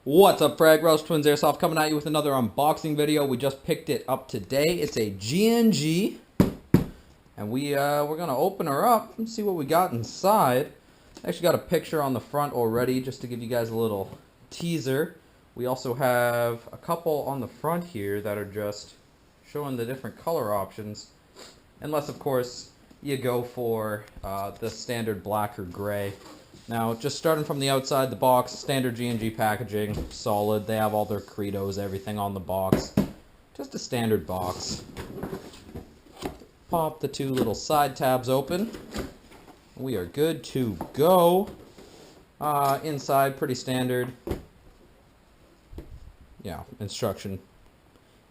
What's up, Frag Rush Twins Airsoft, coming at you with another unboxing video. We just picked it up today. It's a G&G, and we're gonna open her up and see what we got inside. I actually got a picture on the front already, just to give you guys a little teaser. We also have a couple on the front here that are just showing the different color options, unless of course you go for the standard black or gray. Now, just starting from the outside, the box, standard G&G packaging, solid. They have all their credos, everything on the box. Just a standard box. Pop the two little side tabs open. We are good to go. Inside, pretty standard. Yeah, instructions.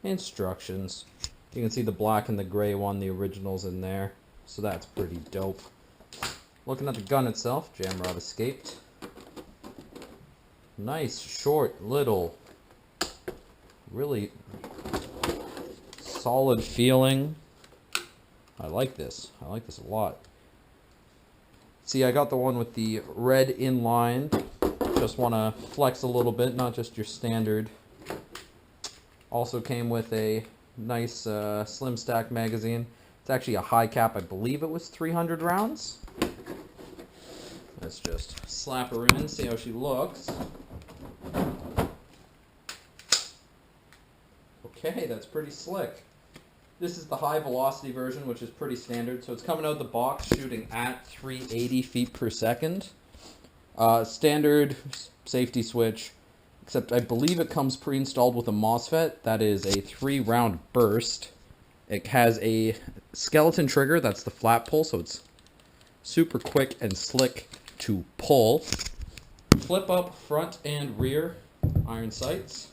You can see the black and the gray one, the originals in there. So that's pretty dope. Looking at the gun itself, jam rod escaped. Nice, short, little, really solid feeling. I like this. I like this a lot. See, I got the one with the red inline. Just want to flex a little bit, not just your standard. Also came with a nice slim stack magazine. It's actually a high cap. I believe it was 300 rounds. Let's just slap her in, see how she looks. Okay, that's pretty slick. This is the high velocity version, which is pretty standard. So it's coming out the box shooting at 380 feet per second. Standard safety switch, except I believe it comes pre-installed with a MOSFET. That is a 3-round burst. It has a skeleton trigger, that's the flat pull, so it's super quick and slick to pull. Flip up front and rear iron sights.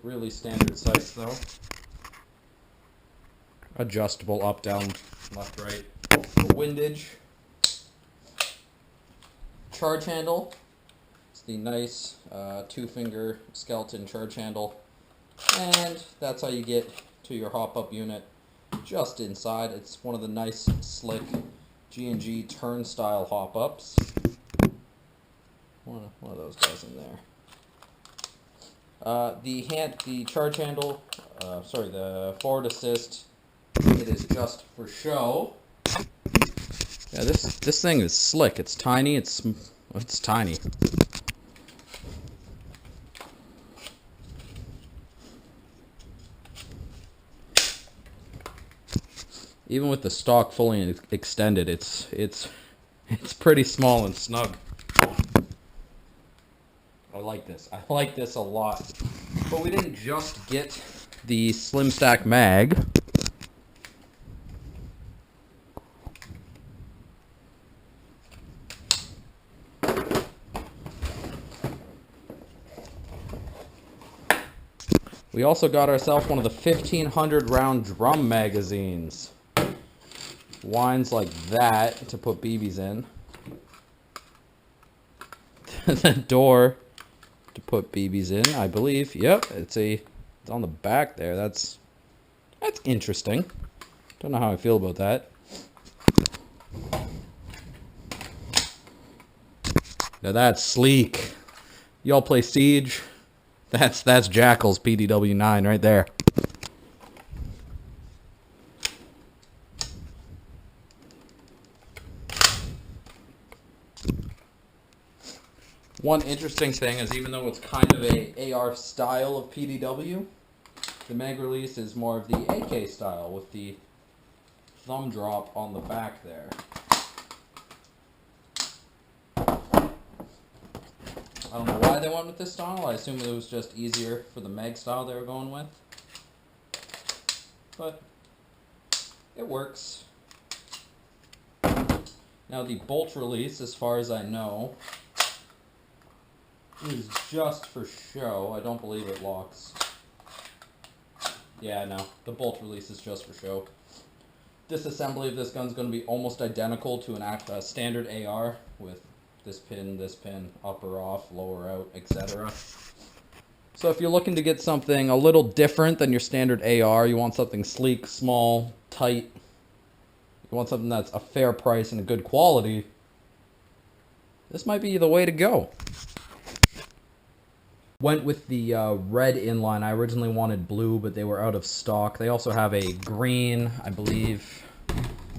Really standard sights though. Adjustable up, down, left, right. Windage. Charge handle. It's the nice 2-finger skeleton charge handle. And that's how you get to your hop-up unit just inside. It's one of the nice, slick G&G turnstile hop-ups. One of those guys in there. The charge handle, the forward assist, it is just for show. Yeah, this thing is slick. It's tiny. It's tiny. Even with the stock fully extended, it's pretty small and snug. I like this. I like this a lot. But we didn't just get the slim stack mag. We also got ourselves one of the 1,500 round drum magazines. Winds like that to put BBs in. The door to put BBs in, I believe. Yep, it's on the back there. That's interesting. Don't know how I feel about that. Now that's sleek. Y'all play Siege? That's Jackal's PDW9 right there. One interesting thing is, even though it's kind of a AR style of PDW, the mag release is more of the AK style with the thumb drop on the back there. I don't know why they went with this style. I assume it was just easier for the mag style they were going with. But it works. Now the bolt release, as far as I know, is just for show. I don't believe it locks. Yeah, no. The bolt release is just for show. Disassembly of this gun is going to be almost identical to a standard AR with this pin, upper off, lower out, etc. So if you're looking to get something a little different than your standard AR, you want something sleek, small, tight, you want something that's a fair price and a good quality, this might be the way to go. Went with the red inline. I originally wanted blue, but they were out of stock. They also have a green, I believe.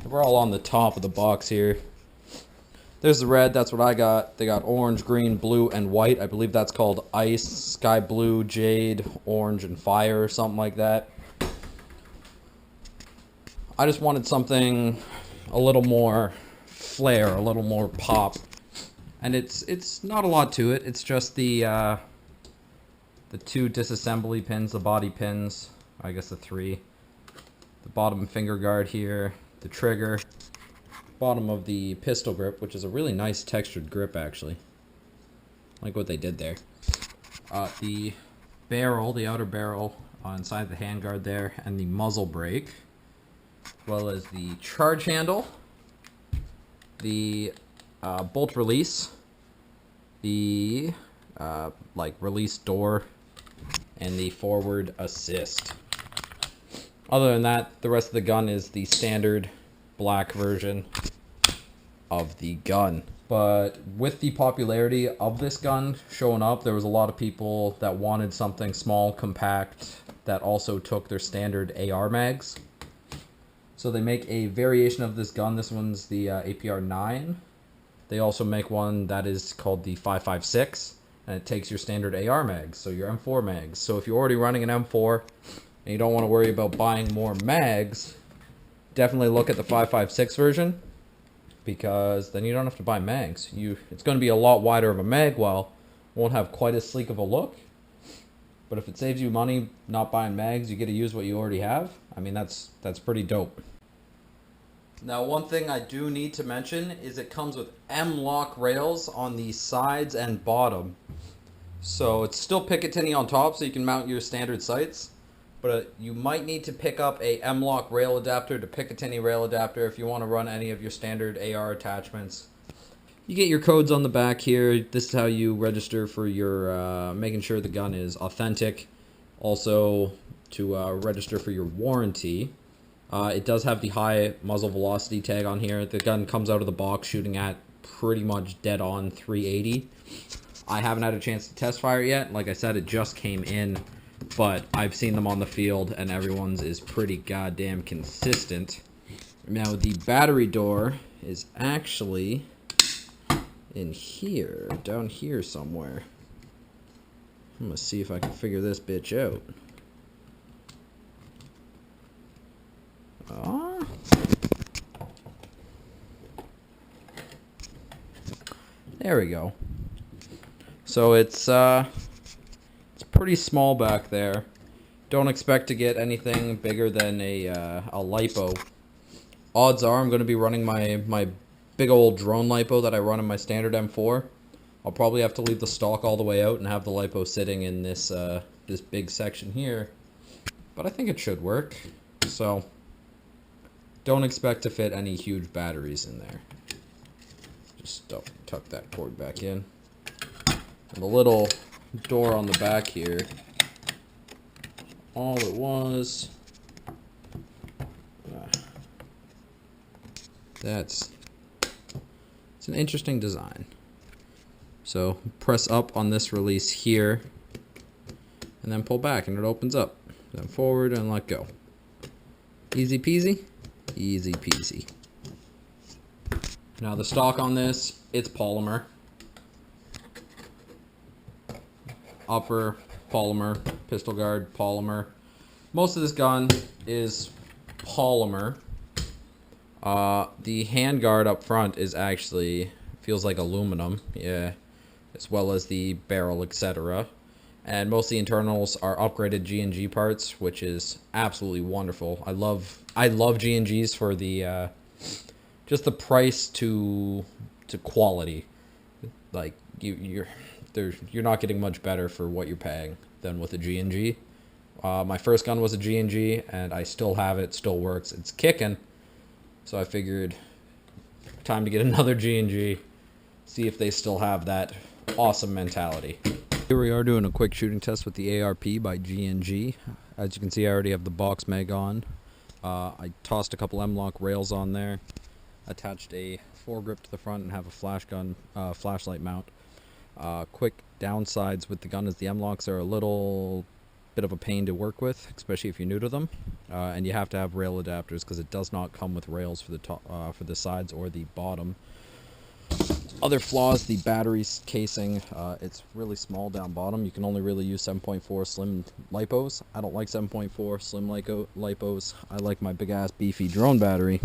We're all on the top of the box here. There's the red, that's what I got. They got orange, green, blue, and white. I believe that's called ice, sky blue, jade, orange, and fire, or something like that. I just wanted something a little more flair, a little more pop. And it's not a lot to it. It's just the 2 disassembly pins, the body pins, I guess the 3. The bottom finger guard here, the trigger, bottom of the pistol grip, which is a really nice textured grip actually. I like what they did there. The barrel, the outer barrel inside the handguard there, and the muzzle brake, as well as the charge handle, the bolt release, the like release door, and the forward assist. Other than that, the rest of the gun is the standard black version of the gun. But with the popularity of this gun showing up, there was a lot of people that wanted something small, compact, that also took their standard AR mags. So they make a variation of this gun. This one's the ARP9. They also make one that is called the 5.56, and it takes your standard AR mags, so your M4 mags. So if you're already running an M4 and you don't want to worry about buying more mags, definitely look at the 5.56 version, because then you don't have to buy mags. It's going to be a lot wider of a mag well, won't have quite as sleek of a look, but if it saves you money not buying mags, you get to use what you already have. I mean, that's pretty dope. Now, one thing I do need to mention is it comes with M-lock rails on the sides and bottom. So it's still Picatinny on top, so you can mount your standard sights, but you might need to pick up a M-lock rail adapter to Picatinny rail adapter if you want to run any of your standard AR attachments. You get your codes on the back here. This is how you register for your, making sure the gun is authentic. Also, to register for your warranty. It does have the high muzzle velocity tag on here. The gun comes out of the box shooting at pretty much dead on 380. I haven't had a chance to test fire it yet. Like I said, it just came in, but I've seen them on the field and everyone's is pretty goddamn consistent. Now the battery door is actually in here, down here somewhere. I'm gonna see if I can figure this bitch out. There we go. So it's pretty small back there. Don't expect to get anything bigger than a lipo. Odds are I'm going to be running my big old drone lipo that I run in my standard M4. I'll probably have to leave the stock all the way out and have the lipo sitting in this this big section here. But I think it should work. So don't expect to fit any huge batteries in there. Just tuck that cord back in. And the little door on the back here, all it was, it's an interesting design. So press up on this release here, and then pull back and it opens up. Then forward and let go. Easy peasy, easy peasy. Now the stock on this, it's polymer. Upper polymer, pistol guard polymer. Most of this gun is polymer. The handguard up front is actually, feels like aluminum, yeah, as well as the barrel, etc. And most of the internals are upgraded G&G parts, which is absolutely wonderful. I love G&Gs for the just the price to quality. Like you're not getting much better for what you're paying than with a G&G. My first gun was a G&G, and I still have it, still works. It's kicking. So I figured time to get another G&G, see if they still have that awesome mentality. Here we are doing a quick shooting test with the ARP by G&G. As you can see, I already have the box mag on. I tossed a couple M-lock rails on there, attached a foregrip to the front, and have a flashlight mount. Quick downsides with the gun is the M-locks are a little bit of a pain to work with, especially if you're new to them, and you have to have rail adapters because it does not come with rails for the top, for the sides or the bottom. Other flaws: the batteries casing. It's really small down bottom. You can only really use 7.4 slim lipos. I don't like 7.4 slim lipos. I like my big ass beefy drone battery.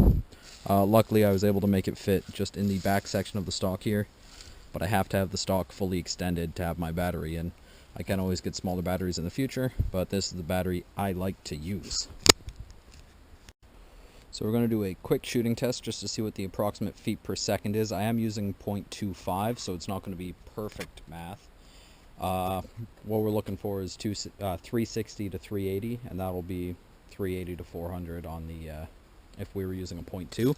Luckily, I was able to make it fit just in the back section of the stock here, but I have to have the stock fully extended to have my battery in. I can always get smaller batteries in the future, but this is the battery I like to use. So we're going to do a quick shooting test just to see what the approximate feet per second is. I am using 0.25, so it's not going to be perfect math. What we're looking for is 360 to 380, and that'll be 380 to 400 on the if we were using a 0.2.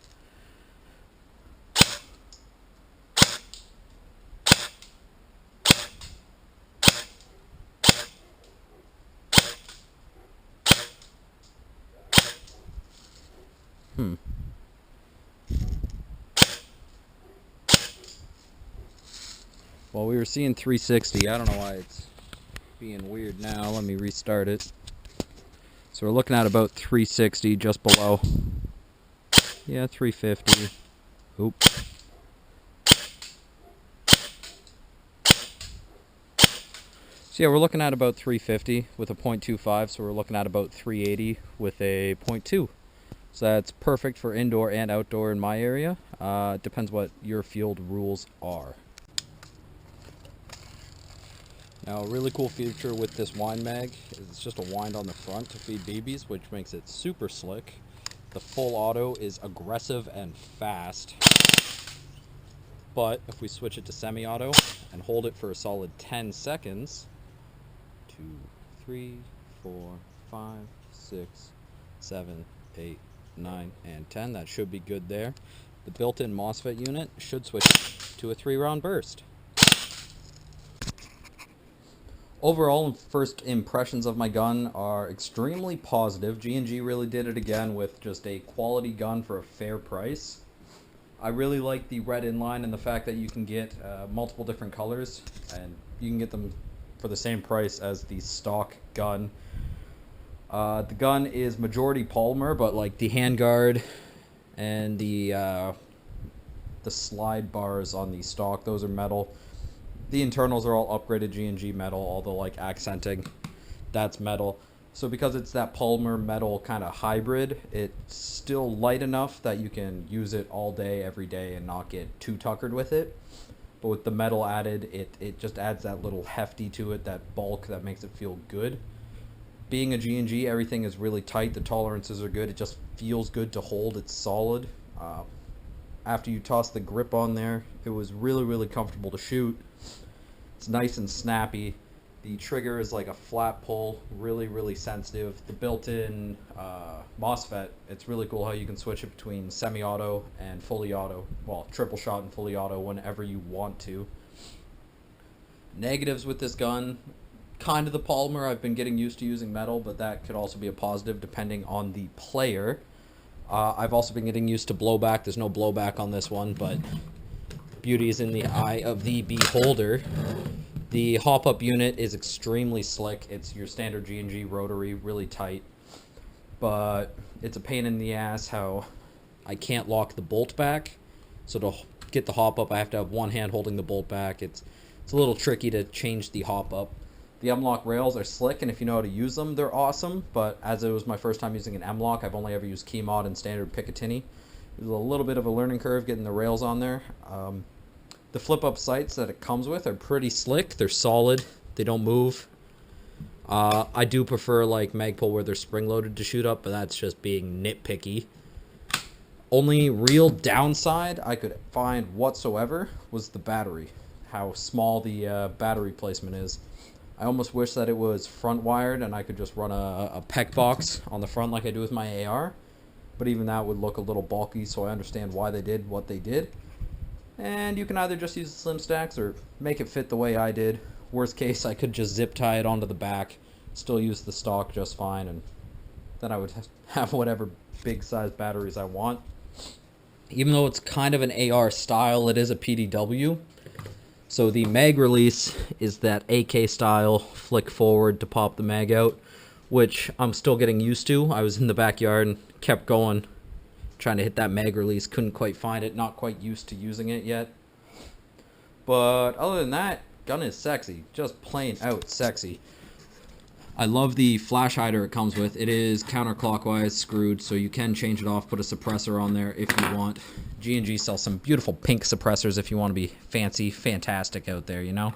Well, we were seeing 360. I don't know why it's being weird now. Let me restart it. So we're looking at about 360, just below. Yeah, 350. Oop. So yeah, we're looking at about 350 with a 0.25, so we're looking at about 380 with a 0.2. So that's perfect for indoor and outdoor in my area. It depends what your field rules are. Now, a really cool feature with this wind mag is it's just a wind on the front to feed BBs, which makes it super slick. The full auto is aggressive and fast. But if we switch it to semi-auto and hold it for a solid 10 seconds, 2, 3, 4, 5, 6, 7, 8, 9, and 10. That should be good there. The built-in MOSFET unit should switch to a 3-round burst. Overall, first impressions of my gun are extremely positive. G&G really did it again with just a quality gun for a fair price. I really like the red inline and the fact that you can get multiple different colors, and you can get them for the same price as the stock gun. The gun is majority polymer, but like the handguard and the slide bars on the stock, those are metal. The internals are all upgraded G&G metal, all the like accenting, that's metal. So because it's that polymer metal kind of hybrid, it's still light enough that you can use it all day, every day, and not get too tuckered with it. But with the metal added, it just adds that little hefty to it, that bulk that makes it feel good. Being a G&G, everything is really tight. The tolerances are good. It just feels good to hold. It's solid. After you toss the grip on there, it was really, really comfortable to shoot. It's nice and snappy. The trigger is like a flat pull, really, really sensitive. The built-in MOSFET, it's really cool how you can switch it between semi-auto and fully auto. Well, triple shot and fully auto whenever you want to. Negatives with this gun, kind of the polymer. I've been getting used to using metal, but that could also be a positive depending on the player. I've also been getting used to blowback. There's no blowback on this one, but beauty is in the eye of the beholder. The hop-up unit is extremely slick. It's your standard G&G rotary, really tight. But it's a pain in the ass how I can't lock the bolt back. So to get the hop-up, I have to have one hand holding the bolt back. It's a little tricky to change the hop-up. The M-lock rails are slick, and if you know how to use them, they're awesome. But as it was my first time using an M-lock, I've only ever used key mod and standard Picatinny. There's a little bit of a learning curve getting the rails on there. The flip-up sights that it comes with are pretty slick. They're solid. They don't move. I do prefer like Magpul where they're spring-loaded to shoot up, but that's just being nitpicky. Only real downside I could find whatsoever was the battery. How small the battery placement is. I almost wish that it was front-wired and I could just run a PEC box on the front like I do with my AR. But even that would look a little bulky, so I understand why they did what they did. And you can either just use the slim stacks or make it fit the way I did. Worst case, I could just zip tie it onto the back, still use the stock just fine, and then I would have whatever big size batteries I want. Even though it's kind of an AR style, it is a PDW. So the mag release is that AK style flick forward to pop the mag out, which I'm still getting used to. I was in the backyard and kept going, trying to hit that mag release, couldn't quite find it, not quite used to using it yet. But other than that, gun is sexy, just plain out sexy. I love the flash hider it comes with. It is counterclockwise screwed, so you can change it off, put a suppressor on there if you want. G&G sells some beautiful pink suppressors if you want to be fancy, fantastic out there, you know?